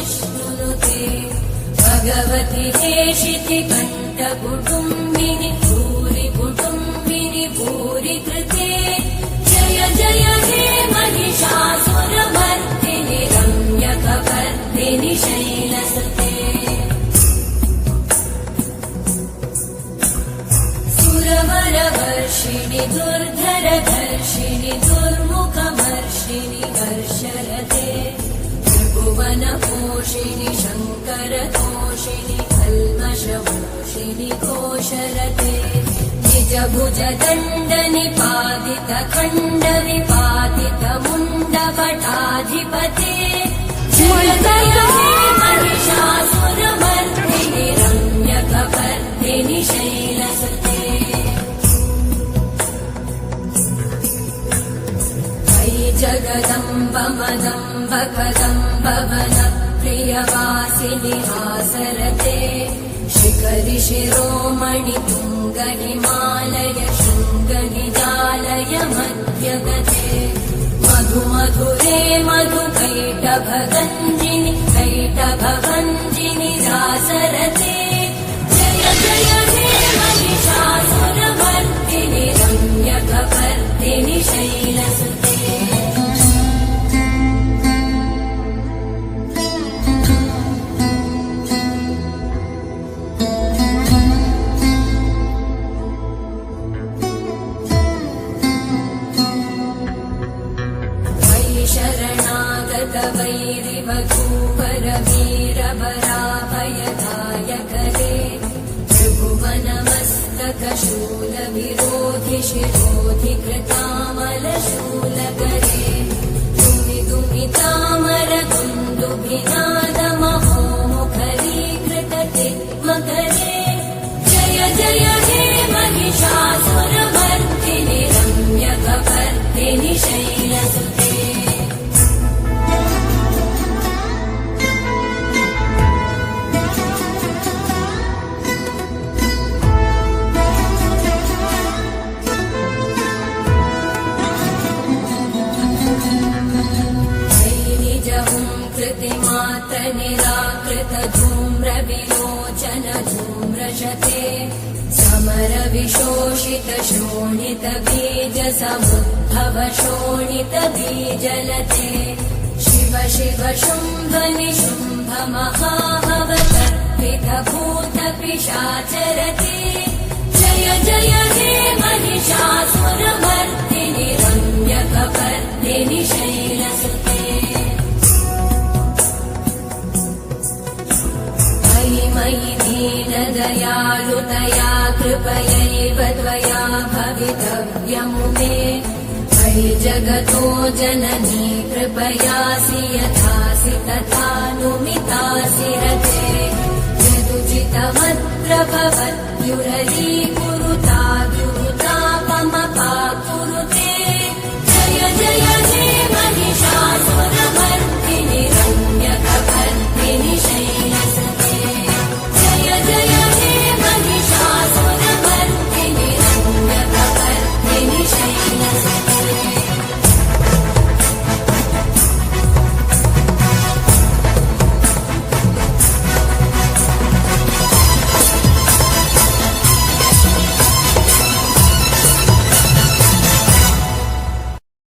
विष्णुनुते भगवति हेशिति कण्ठकुटुम्बिनि भूरि कुटुम्बिनि भूरि कृते जय जय हे महिषासुरमर्दिनि रम्यकपर्दिनि शैलसुते सुरवरवर्षिणि दुर्धरधर्षिणि दुर्मुखमर्षिणि हर्षरते त्रिभुवनपोषिणि शङ्करतोषिणि कल्मषमोषिणि घोषरते निजभुजदण्डनिपातितखण्डविपातितमुण्डपटाधिपते जय जय हे महिषासुरमर्दिनि रम्यकपर्दिनि शैलसुते जगदम्ब मदम्ब कदम्ब वनप्रियवासिनि हासरते शिखरि शिरोमणि तुङ्ग हिमालय शृङ्गनिजालय मध्यगते मधुमधुरे मधुकैटभगञ्जिनि कैटभगञ्जिनि रासरते जय जय हे महिषासुरमर्दिनि रम्यकपर्दिनि शैलसुते वैरिवधूवर वीरवराभयदायकरे त्रिभुवनमस्तकशूलविरोधि शिरोधि कृतामलशूलकरे दुमिदुमितामरदुन्दुभिनादमहोमुखरीकृतते मकरे जय जय हे महिषासुरमर्दिनि रम्यकपर्दिनि शैलसुते निराकृत धूम्रविलोचन धूम्रशते समर विशोषित शोणित बीज समुद्भव शोणित बीजलते शिव शिव शुम्भ निशुम्भ महाभवकर्पित भूत पिशाचरते जय जय हे महिषासुरमर्दिनि रम्यकपर्दिनि शैलसुते मयि दीनदयालुतया कृपयैव त्वया भवितव्यमुमे मयि जगतो जननी कृपयासि यथासि तथानुमितासि रते यदुचितमत्र भवत्युररी